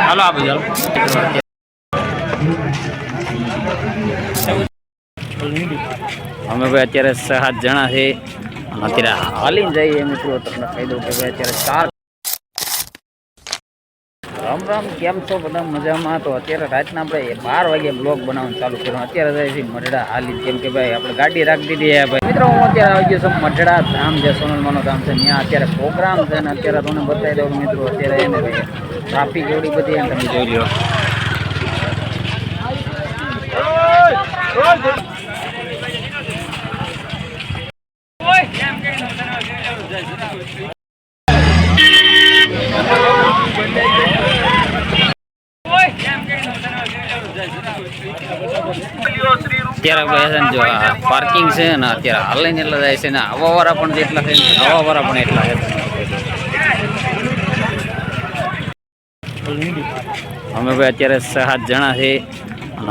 હાલો આપો ચાલો અમે ભાઈ અત્યારે 7 જણા છે અત્યારે હાલીને જઈએ મિત્રો તમને કહી દઉં કે ભાઈ અત્યારે 4 રામ રામ કેમ છો બધા મજામાં તો અત્યારે રાતના આપણે 12 વાગે બ્લોગ બનાવવાનું ચાલુ કર્યું અત્યારે જાય છે મઢડા હાલી કેમ કે ભાઈ આપણે ગાડી રાખી દીધી છે ભાઈ મિત્રો હું અત્યારે આવી ગયો છું મઢડા ધામ જે સોનલમાનું ધામ છે ત્યાં અત્યારે પ્રોગ્રામ છે ને અત્યારે તમને બતાવી દઉં મિત્રો અત્યારે એને ભાઈ ટ્રાફિક એવડી બધી તમે જોઈ લો અત્યારે જો પાર્કિંગ છે ને અત્યારે હાલીને એટલા જાય છે ને હવાવાળા પણ જેટલા છે હવાવાળા પણ એટલા છે અમે ભાઈ અત્યારે 7 જણા છે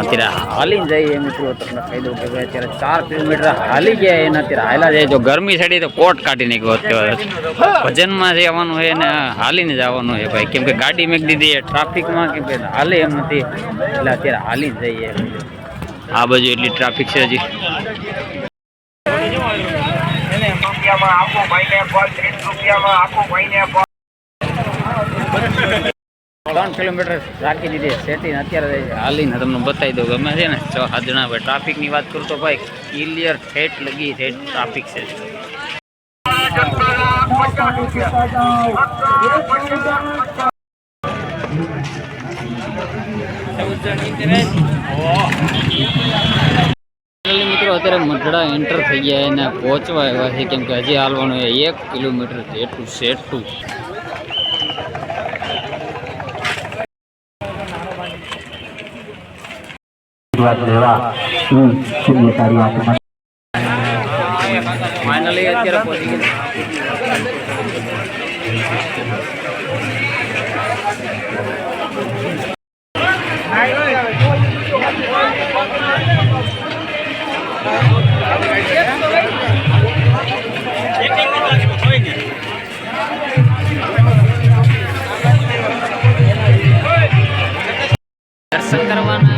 અત્યારે હાલીને જઈએ મિત્રો તમને કહી દઉં કે ભાઈ અત્યારે 4 કિલોમીટર હાલી ગયા એને અત્યારે હાલા જાય જો ગરમી ચડી તો કોટ કાઢી નાખ્યો અત્યારે ભજનમાં જવાનું છે ને હાલીને જવાનું છે ભાઈ કેમ કે ગાડી મેક દીધી ટ્રાફિકમાં કેમ કે હાલે એમ નથી એટલે અત્યારે હાલીને જઈએ આ બાજુ એટલી ટ્રાફિક છે હજી 3 કિલોમીટર રાખી દીધી સેટિંગ અત્યારે હાલીને તમને બતાવી દઉં ગમે છે ને 6-7 જણા ભાઈ ટ્રાફિકની વાત કરું તો ભાઈ ક્લિયર ઠેઠ લગી ઠેઠ ટ્રાફિક છે મિત્રો અત્યારે મઢડા એન્ટર થઈ ગયા એને પહોંચવા આવ્યા છે કેમ કે હજી હાલવાનું 1 કિલોમીટર જેટલું સેટું ફાઇનલી અત્યારે પહોંચી ગયા દર્શન કરવાના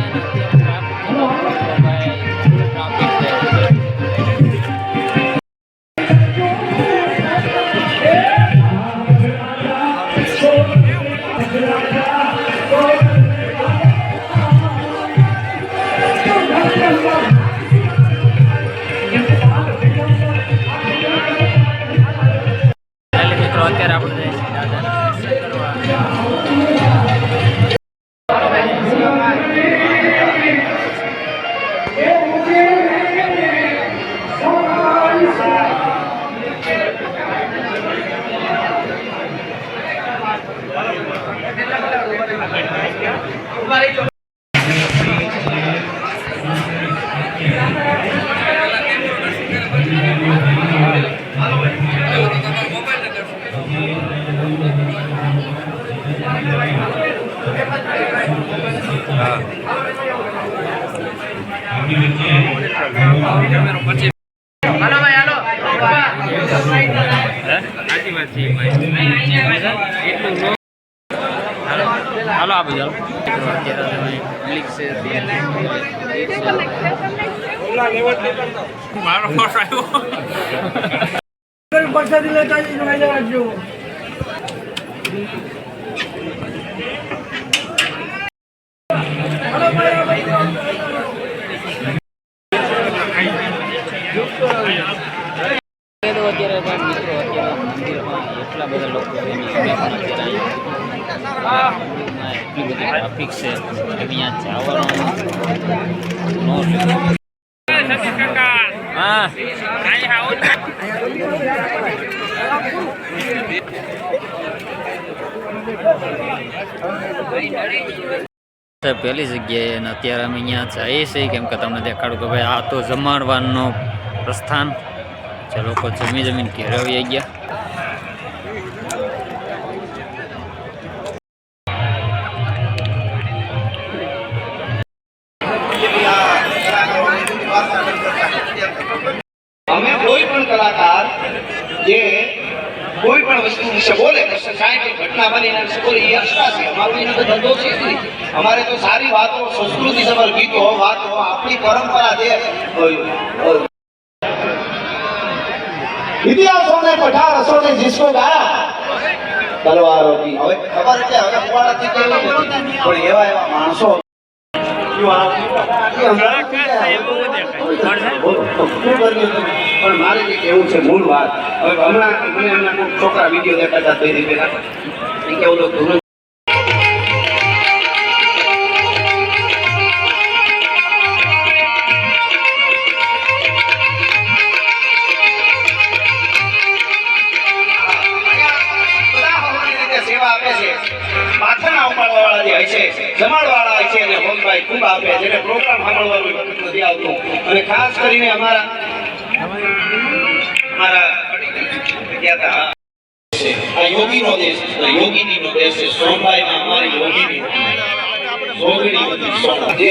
મિત્રો અત્યારે આપણે હાલો આપો ચાલો મારો ફોટો આવ્યો એટલા બધા લોકો એટલી બધી ટ્રાફિક છે અહીંયા જવાનું પહેલી જગ્યાએ અને અત્યારે અમે અહીંયા જઈએ છીએ કેમ કે તમને દેખાડું કે ભાઈ આ તો જમાડવાનો પ્રસ્થાન જે લોકો જમીન ઘેરવી ગયા અમે કોઈ પણ કલાકાર જે કોઈ કોઈ પણ વસ્તુ વિશે બોલે કાંઈ પણ ઘટના બની એના વિશે બોલે એ હસતા છે. અમારો એનો તો ધંધો છે જ નહીં. અમારે તો સારી વાતો, સંસ્કૃતિ સભર ગીતો, વાતો, આપણી પરંપરા છે. इतिहासों ने पढ़ा, रसों ने जिसको गाया, तलवारों की. હવે ખબર છે હવે કુવાડાથી કેવી નથી, પણ એવા એવા માણસો પણ મારે જે કેવું છે મૂળ વાત. હવે હમણાં મને એમના કોઈ છોકરા વિડીયો દેખાતા થઈ રીતે એ કેવું તો જમાડવાળા હોય છે અને હોમભાઈ ખૂબ આપે જેને પ્રોગ્રામ સાંભળવાનું વખત નથી આવતું. અને ખાસ કરીને અમારા આ યોગીનો દેશ, યોગીનીનો દેશ છે. સોમભાઈમાં અમારી યોગીની યોગીની બધી સોમ જે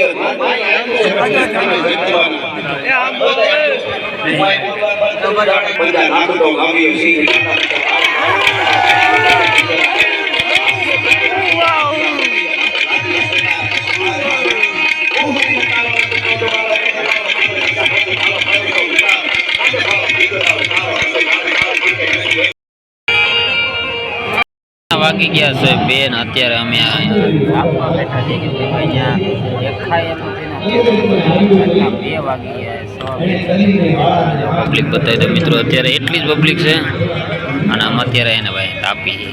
વાગી ગયા છે 2 ને અત્યારે અમે આપવા બેઠા છે કે ભાઈ અહીંયા દેખાય એમ નથી ને 2 વાગી ગયા છે. પબ્લિક બતાવી દો મિત્રો, અત્યારે એટલી જ પબ્લિક છે અને આમ અત્યારે એને ભાઈ તાપી છે.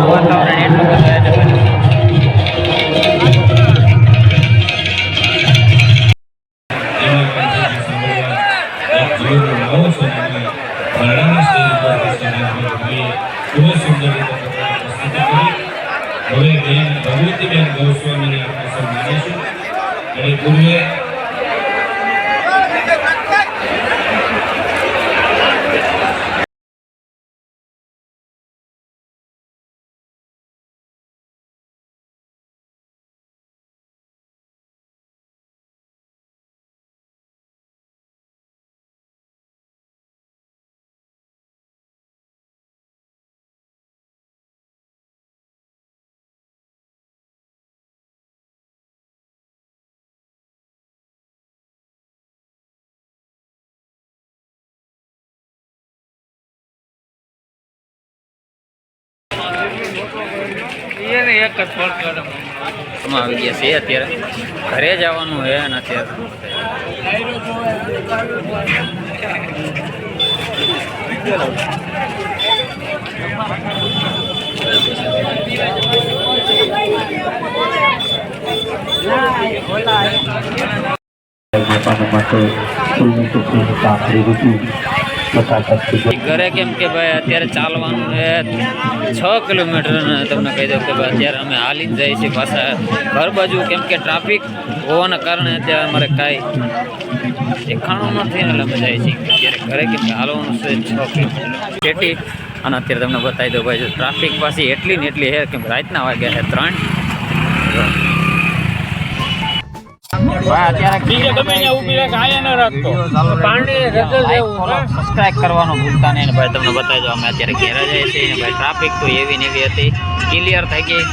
વાતાવરણ એટલું બધું ભગવતીબેન ગોસ્વામીને આપણે સન્માનીશું અને પૂર્વે આવી ગયા છે. અત્યારે ઘરે જવાનું છે અને અત્યારે ઘરે કેમ કે ભાઈ અત્યારે ચાલવાનું છે 6 કિલોમીટર ને તમને કહી દઉં કે ભાઈ અત્યારે અમે હાલી જ જઈએ છીએ પાછા ઘર બાજુ, કેમ કે ટ્રાફિક હોવાના કારણે અત્યારે અમારે કાંઈ દેખાણું નથી ને એટલે અમે જઈએ છીએ અત્યારે ઘરે, કેમ કે હાલવાનું છે 6 કિલોમીટર સ્ટેટી. અને અત્યારે તમને બતાવી દઉં ભાઈ ટ્રાફિક પાછી એટલી ને એટલી છે કેમ રાતના વાગ્યા છે 3. સબસ્ક્રાઇબ કરવાનું ભૂલતા નહીં ભાઈ. તમને બતાવી દો અમે અત્યારે ઘેરા જઈએ છીએ ભાઈ. ટ્રાફિક તો એવી ને એવી હતી, ક્લિયર થઈ ગઈ.